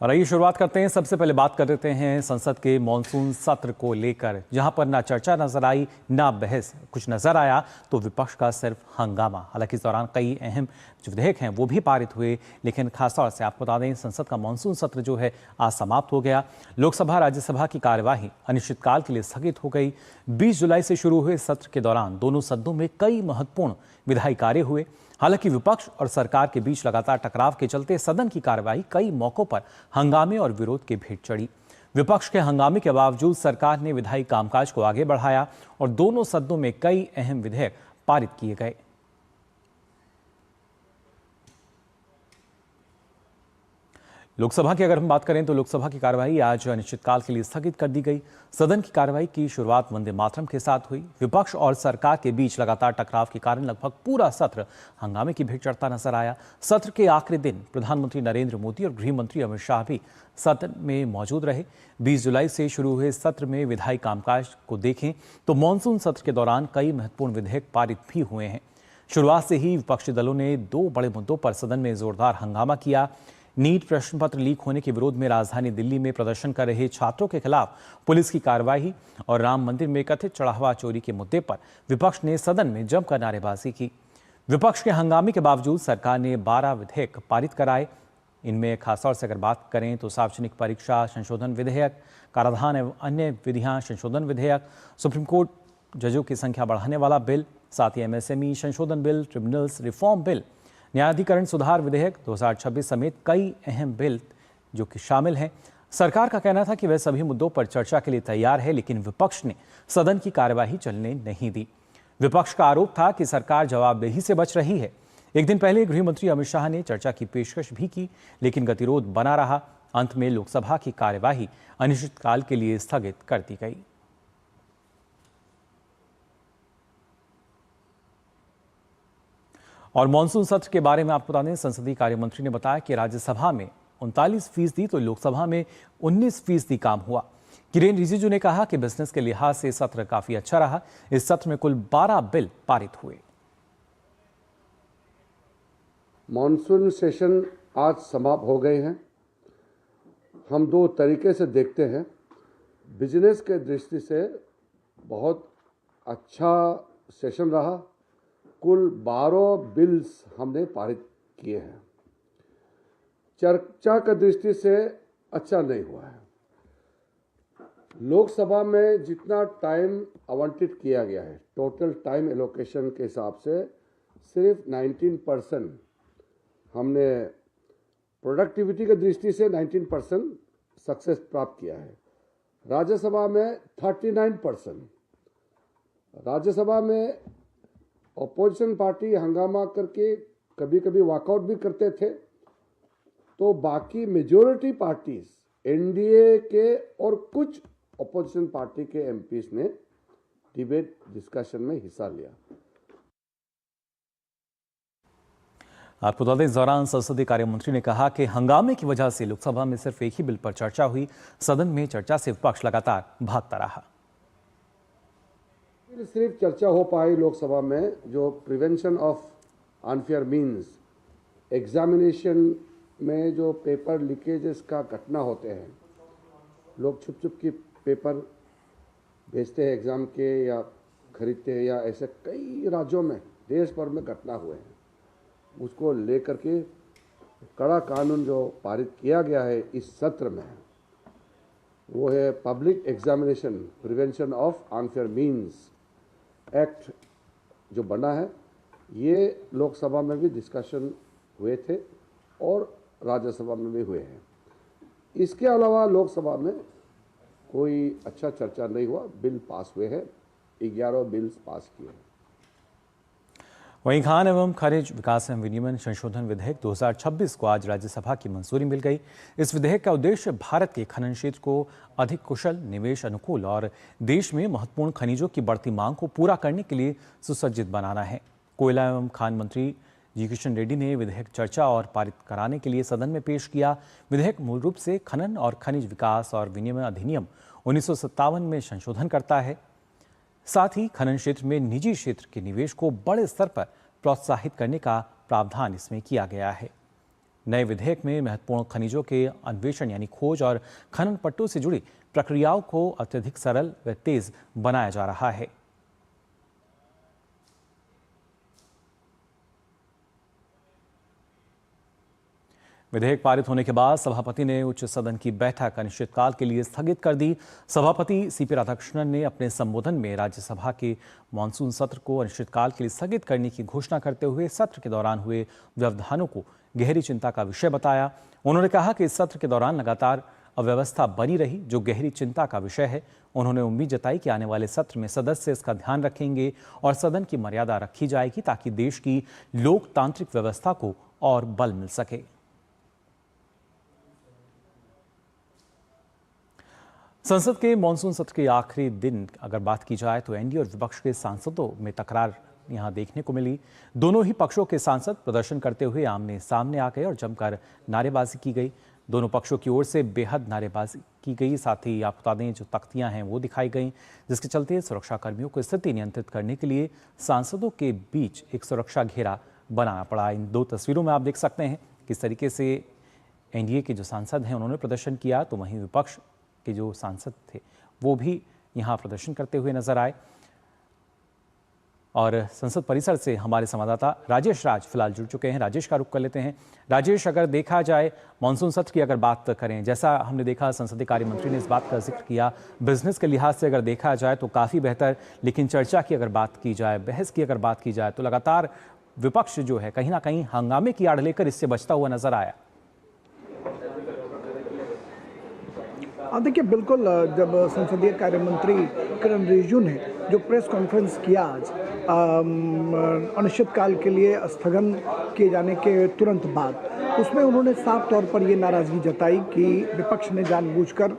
और आइए शुरुआत करते हैं। सबसे पहले बात कर लेते हैं संसद के मॉनसून सत्र को लेकर, जहां पर ना चर्चा नजर आई ना बहस। कुछ नजर आया तो विपक्ष का सिर्फ हंगामा। हालांकि इस दौरान कई अहम जो विधेयक हैं वो भी पारित हुए, लेकिन खासतौर से आपको बता दें संसद का मॉनसून सत्र जो है आज समाप्त हो गया। लोकसभा राज्यसभा की कार्यवाही अनिश्चितकाल के लिए स्थगित हो गई। 20 जुलाई से शुरू हुए सत्र के दौरान दोनों सदनों में कई महत्वपूर्ण विधायी कार्य हुए। हालांकि विपक्ष और सरकार के बीच लगातार टकराव के चलते सदन की कार्यवाही कई मौकों पर हंगामे और विरोध के भेंट चढ़ी। विपक्ष के हंगामे के बावजूद सरकार ने विधायी कामकाज को आगे बढ़ाया और दोनों सदनों में कई अहम विधेयक पारित किए गए। लोकसभा की अगर हम बात करें तो लोकसभा की कार्यवाही आज अनिश्चितकाल के लिए स्थगित कर दी गई। सदन की कार्यवाही की शुरुआत वंदे मातरम के साथ हुई। विपक्ष और सरकार के बीच लगातार टकराव के कारण लगभग पूरा सत्र हंगामे की भेंट चढ़ता नजर आया। सत्र के आखिरी दिन प्रधानमंत्री नरेंद्र मोदी और गृह मंत्री अमित शाह भी सदन में मौजूद रहे। 20 जुलाई से शुरू हुए सत्र में विधायी कामकाज को देखें तो मानसून सत्र के दौरान कई महत्वपूर्ण विधेयक पारित भी हुए हैं। शुरुआत से ही विपक्षी दलों ने दो बड़े मुद्दों पर सदन में जोरदार हंगामा किया। नीट प्रश्न पत्र लीक होने के विरोध में राजधानी दिल्ली में प्रदर्शन कर रहे छात्रों के खिलाफ पुलिस की कार्रवाई और राम मंदिर में कथित चढ़ावा चोरी के मुद्दे पर विपक्ष ने सदन में जमकर नारेबाजी की। विपक्ष के हंगामे के बावजूद सरकार ने 12 विधेयक पारित कराए। इनमें खासतौर से अगर बात करें तो सार्वजनिक परीक्षा संशोधन विधेयक, कराधान एवं अन्य विधियां संशोधन विधेयक, सुप्रीम कोर्ट जजों की संख्या बढ़ाने वाला बिल, साथ ही एमएसएमई संशोधन बिल, ट्रिब्यूनल्स रिफॉर्म बिल, न्यायाधिकरण सुधार विधेयक 2026 समेत कई अहम बिल जो कि शामिल हैं। सरकार का कहना था कि वह सभी मुद्दों पर चर्चा के लिए तैयार है, लेकिन विपक्ष ने सदन की कार्यवाही चलने नहीं दी। विपक्ष का आरोप था कि सरकार जवाबदेही से बच रही है। एक दिन पहले गृह मंत्री अमित शाह ने चर्चा की पेशकश भी की, लेकिन गतिरोध बना रहा। अंत में लोकसभा की कार्यवाही अनिश्चितकाल के लिए स्थगित कर दी गई। और मानसून सत्र के बारे में आपको बता दें, संसदीय कार्य मंत्री ने बताया कि राज्यसभा में 39% तो लोकसभा में 19% काम हुआ। किरेन रिजिजू ने कहा कि बिजनेस के लिहाज से सत्र काफी अच्छा रहा। इस सत्र में कुल 12 बिल पारित हुए। मानसून सेशन आज समाप्त हो गए हैं। हम दो तरीके से देखते हैं। बिजनेस के दृष्टि से बहुत अच्छा सेशन रहा। कुल 12 बिल्स हमने पारित किए हैं। चर्चा की दृष्टि से अच्छा नहीं हुआ है। लोकसभा में जितना टाइम आवंटित किया गया है, टोटल टाइम एलोकेशन के हिसाब से सिर्फ 19% हमने प्रोडक्टिविटी की दृष्टि से 19% सक्सेस प्राप्त किया है। राज्यसभा में 39%। राज्यसभा में अपोजिशन पार्टी हंगामा करके कभी कभी वॉकआउट भी करते थे, तो बाकी मेजॉरिटी पार्टीज एनडीए के और कुछ अपोजिशन पार्टी के एमपीज ने डिबेट डिस्कशन में हिस्सा लिया। आपको बता दें, इस दौरान संसदीय कार्य मंत्री ने कहा कि हंगामे की वजह से लोकसभा में सिर्फ एक ही बिल पर चर्चा हुई। सदन में चर्चा से विपक्ष लगातार भागता रहा। सिर्फ चर्चा हो पाई लोकसभा में जो prevention of unfair means, examination में जो पेपर लीकेजेस का घटना होते हैं, लोग छुप छुप के पेपर भेजते हैं एग्ज़ाम के या खरीदते हैं, या ऐसे कई राज्यों में देश भर में घटना हुए हैं, उसको लेकर के कड़ा कानून जो पारित किया गया है इस सत्र में, वो है public examination prevention of unfair means act जो बना है। ये लोकसभा में भी डिस्कशन हुए थे और राज्यसभा में भी हुए हैं। इसके अलावा लोकसभा में कोई अच्छा चर्चा नहीं हुआ। बिल पास हुए हैं, 11 बिल्स पास किए हैं। वहीं खान एवं खनिज विकास एवं विनियमन संशोधन विधेयक 2026 को आज राज्यसभा की मंजूरी मिल गई। इस विधेयक का उद्देश्य भारत के खनन क्षेत्र को अधिक कुशल, निवेश अनुकूल और देश में महत्वपूर्ण खनिजों की बढ़ती मांग को पूरा करने के लिए सुसज्जित बनाना है। कोयला एवं खान मंत्री जी किशन रेड्डी ने विधेयक चर्चा और पारित कराने के लिए सदन में पेश किया। विधेयक मूल रूप से खनन और खनिज विकास और विनियमन अधिनियम 1957 में संशोधन करता है। साथ ही खनन क्षेत्र में निजी क्षेत्र के निवेश को बड़े स्तर पर प्रोत्साहित करने का प्रावधान इसमें किया गया है। नए विधेयक में महत्वपूर्ण खनिजों के अन्वेषण यानी खोज और खनन पट्टों से जुड़ी प्रक्रियाओं को अत्यधिक सरल व तेज बनाया जा रहा है। विधेयक पारित होने के बाद सभापति ने उच्च सदन की बैठक अनिश्चितकाल के लिए स्थगित कर दी। सभापति सीपी राधाकृष्णन ने अपने संबोधन में राज्यसभा के मानसून सत्र को अनिश्चितकाल के लिए स्थगित करने की घोषणा करते हुए सत्र के दौरान हुए व्यवधानों को गहरी चिंता का विषय बताया। उन्होंने कहा कि इस सत्र के दौरान लगातार अव्यवस्था बनी रही, जो गहरी चिंता का विषय है। उन्होंने उम्मीद जताई कि आने वाले सत्र में सदस्य इसका ध्यान रखेंगे और सदन की मर्यादा रखी जाएगी ताकि देश की लोकतांत्रिक व्यवस्था को और बल मिल सके। संसद के मानसून सत्र के आखिरी दिन अगर बात की जाए तो एनडीए और विपक्ष के सांसदों में तकरार यहां देखने को मिली। दोनों ही पक्षों के सांसद प्रदर्शन करते हुए आमने सामने आ गए और जमकर नारेबाजी की गई। दोनों पक्षों की ओर से बेहद नारेबाजी की गई। साथ ही आप बता दें जो तख्तियां हैं वो दिखाई गई, जिसके चलते सुरक्षा कर्मियों को स्थिति नियंत्रित करने के लिए सांसदों के बीच एक सुरक्षा घेरा बनाना पड़ा। इन दो तस्वीरों में आप देख सकते हैं किस तरीके से एनडीए के जो सांसद हैं उन्होंने प्रदर्शन किया, तो वहीं विपक्ष के जो सांसद थे वो भी यहां प्रदर्शन करते हुए नजर आए। और संसद परिसर से हमारे संवाददाता राजेश राज फिलहाल जुड़ चुके हैं। राजेश का रुख कर लेते हैं। राजेश, अगर देखा जाए मानसून सत्र की अगर बात करें, जैसा हमने देखा संसदीय कार्य मंत्री ने इस बात का जिक्र किया, बिजनेस के लिहाज से अगर देखा जाए तो काफ़ी बेहतर, लेकिन चर्चा की अगर बात की जाए, बहस की अगर बात की जाए तो लगातार विपक्ष जो है कहीं ना कहीं हंगामे की आड़ लेकर इससे बचता हुआ नजर आया। देखिए, बिल्कुल जब संसदीय कार्य मंत्री किरण रिजिजू ने जो प्रेस कॉन्फ्रेंस किया आज अनिश्चितकाल के लिए स्थगन किए जाने के तुरंत बाद, उसमें उन्होंने साफ तौर पर ये नाराज़गी जताई कि विपक्ष ने जानबूझकर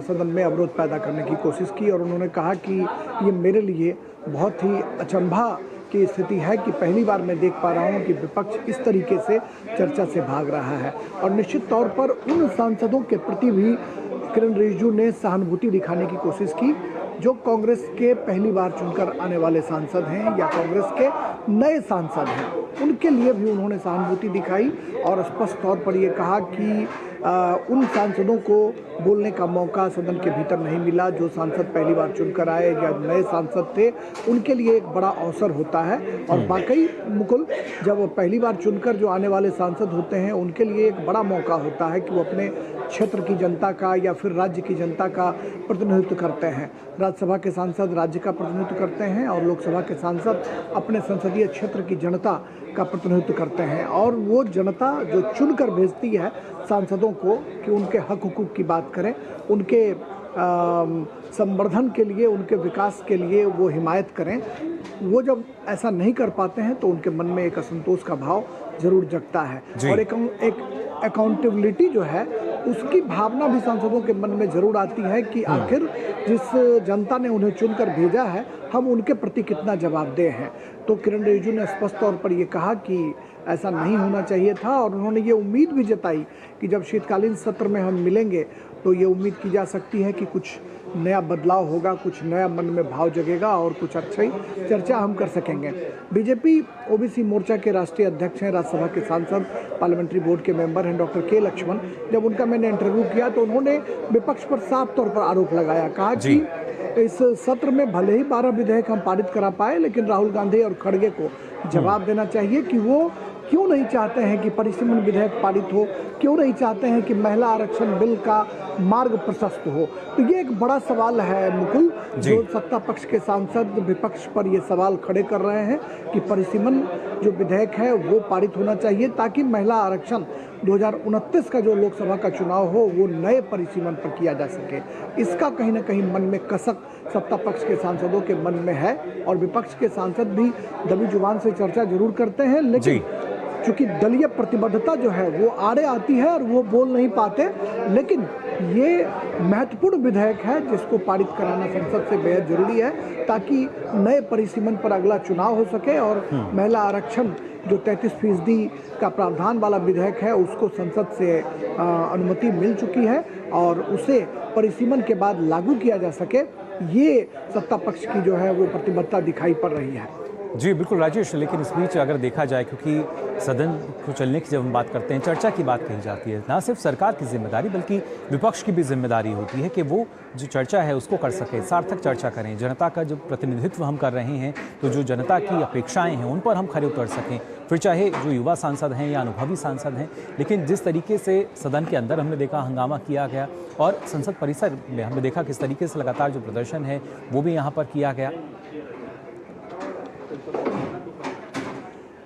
सदन में अवरोध पैदा करने की कोशिश की। और उन्होंने कहा कि ये मेरे लिए बहुत ही अचंभा की स्थिति है कि पहली बार मैं देख पा रहा हूं कि विपक्ष इस तरीके से चर्चा से भाग रहा है। और निश्चित तौर पर उन सांसदों के प्रति भी किरण रिजिजू ने सहानुभूति दिखाने की कोशिश की जो कांग्रेस के पहली बार चुनकर आने वाले सांसद हैं या कांग्रेस के नए सांसद हैं, उनके लिए भी उन्होंने सहानुभूति दिखाई और स्पष्ट तौर पर ये कहा कि उन सांसदों को बोलने का मौका सदन के भीतर नहीं मिला। जो सांसद पहली बार चुनकर आए या नए सांसद थे, उनके लिए एक बड़ा अवसर होता है। और वाकई मुकुल, जब पहली बार चुनकर जो आने वाले सांसद होते हैं उनके लिए एक बड़ा मौका होता है कि वो अपने क्षेत्र की जनता का या फिर राज्य की जनता का प्रतिनिधित्व करते हैं। राज्यसभा के सांसद राज्य का प्रतिनिधित्व करते हैं और लोकसभा के सांसद अपने संसदीय क्षेत्र की जनता का प्रतिनिधित्व करते हैं। और वो जनता जो चुनकर भेजती है सांसदों को कि उनके हक हुकूक की बात करें, उनके संवर्धन के लिए, उनके विकास के लिए वो हिमायत करें, वो जब ऐसा नहीं कर पाते हैं तो उनके मन में एक असंतोष का भाव जरूर जगता है। और एक अकाउंटेबिलिटी जो है उसकी भावना भी सांसदों के मन में जरूर आती है कि आखिर जिस जनता ने उन्हें चुनकर भेजा है हम उनके प्रति कितना जवाबदेह हैं। तो किरण रिजिजू ने स्पष्ट तौर पर यह कहा कि ऐसा नहीं होना चाहिए था और उन्होंने ये उम्मीद भी जताई कि जब शीतकालीन सत्र में हम मिलेंगे तो ये उम्मीद की जा सकती है कि कुछ नया बदलाव होगा, कुछ नया मन में भाव जगेगा और कुछ अच्छी चर्चा हम कर सकेंगे। बीजेपी ओबीसी मोर्चा के राष्ट्रीय अध्यक्ष हैं, राज्यसभा के सांसद, पार्लियामेंट्री बोर्ड के मेंबर हैं डॉक्टर के लक्ष्मण। जब उनका मैंने इंटरव्यू किया तो उन्होंने विपक्ष पर साफ तौर पर आरोप लगाया, कहा कि इस सत्र में भले ही 12 विधेयक हम पारित करा पाए, लेकिन राहुल गांधी और खड़गे को जवाब देना चाहिए कि वो क्यों नहीं चाहते हैं कि परिसीमन विधेयक पारित हो, क्यों नहीं चाहते हैं कि महिला आरक्षण बिल का मार्ग प्रशस्त हो। तो ये एक बड़ा सवाल है मुकुल, जो सत्ता पक्ष के सांसद विपक्ष पर ये सवाल खड़े कर रहे हैं कि परिसीमन जो विधेयक है वो पारित होना चाहिए ताकि महिला आरक्षण 2029 का जो लोकसभा का चुनाव हो वो नए परिसीमन पर किया जा सके। इसका कहीं ना कहीं मन में कसक सत्ता पक्ष के सांसदों के मन में है और विपक्ष के सांसद भी दबी जुबान से चर्चा जरूर करते हैं, लेकिन चूंकि दलीय प्रतिबद्धता जो है वो आड़े आती है और वो बोल नहीं पाते। लेकिन ये महत्वपूर्ण विधेयक है जिसको पारित कराना संसद से बेहद जरूरी है ताकि नए परिसीमन पर अगला चुनाव हो सके। और महिला आरक्षण जो 33% का प्रावधान वाला विधेयक है उसको संसद से अनुमति मिल चुकी है और उसे परिसीमन के बाद लागू किया जा सके, ये सत्ता पक्ष की जो है वो प्रतिबद्धता दिखाई पड़ रही है। जी बिल्कुल राजेश, लेकिन इस बीच अगर देखा जाए, क्योंकि सदन को चलने की जब हम बात करते हैं, चर्चा की बात कही जाती है, ना सिर्फ सरकार की जिम्मेदारी बल्कि विपक्ष की भी जिम्मेदारी होती है कि वो जो चर्चा है उसको कर सके, सार्थक चर्चा करें। जनता का जो प्रतिनिधित्व हम कर रहे हैं, तो जो जनता की अपेक्षाएं हैं उन पर हम खरे उतर सकें, फिर चाहे जो युवा सांसद हैं या अनुभवी सांसद हैं। लेकिन जिस तरीके से सदन के अंदर हमने देखा हंगामा किया गया, और संसद परिसर में हमने देखा किस तरीके से लगातार जो प्रदर्शन है वो भी यहाँ पर किया गया।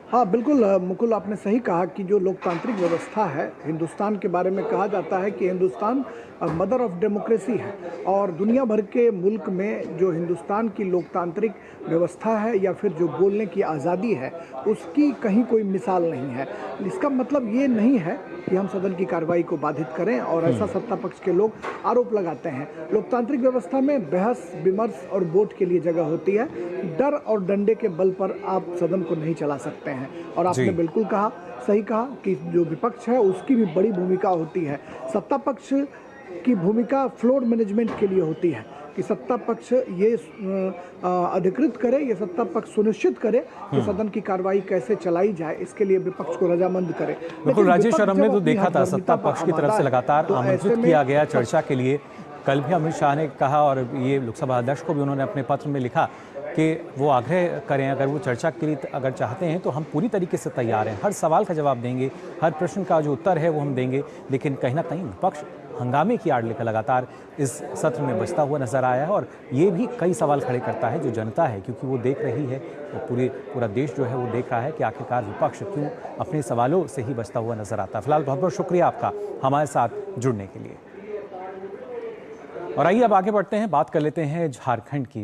हाँ बिल्कुल मुकुल, आपने सही कहा कि जो लोकतांत्रिक व्यवस्था है हिंदुस्तान के बारे में कहा जाता है कि हिंदुस्तान मदर ऑफ डेमोक्रेसी है, और दुनिया भर के मुल्क में जो हिंदुस्तान की लोकतांत्रिक व्यवस्था है या फिर जो बोलने की आज़ादी है उसकी कहीं कोई मिसाल नहीं है। इसका मतलब ये नहीं है कि हम सदन की कार्रवाई को बाधित करें, और ऐसा सत्ता पक्ष के लोग आरोप लगाते हैं। लोकतांत्रिक व्यवस्था में बहस विमर्श और वोट के लिए जगह होती है। डर और डंडे के बल पर आप सदन को नहीं चला सकते हैं। और आपने बिल्कुल कहा, सही कहा कि जो विपक्ष है उसकी भी बड़ी भूमिका होती है। सत्ता पक्ष की भूमिका फ्लोर मैनेजमेंट के लिए होती है कि सत्ता पक्ष ये अधिकृत करे, ये सत्ता पक्ष सुनिश्चित करे कि सदन की कार्रवाई कैसे चलाई जाए, इसके लिए विपक्ष को रजामंद करे। बिल्कुल राजेश, और हमने तो देखा था सत्ता पक्ष की तरफ से लगातार आमंत्रित किया गया चर्चा के लिए। कल भी अमित शाह ने कहा, और ये लोकसभा अध्यक्ष को भी उन्होंने अपने पत्र में लिखा कि वो आग्रह करें, अगर वो चर्चा के लिए अगर चाहते हैं तो हम पूरी तरीके से तैयार हैं, हर सवाल का जवाब देंगे, हर प्रश्न का जो उत्तर है वो हम देंगे। लेकिन कहीं ना कहीं विपक्ष हंगामे की आड़ लेकर लगातार इस सत्र में बचता हुआ नजर आया है, और ये भी कई सवाल खड़े करता है जो जनता है, क्योंकि वो देख रही है, वो पूरा देश जो है वो देख रहा है कि आखिरकार विपक्ष क्यों अपने सवालों से ही बचता हुआ नजर आता है। फिलहाल बहुत बहुत शुक्रिया आपका हमारे साथ जुड़ने के लिए। और आइए अब आगे बढ़ते हैं, बात कर लेते हैं झारखंड की।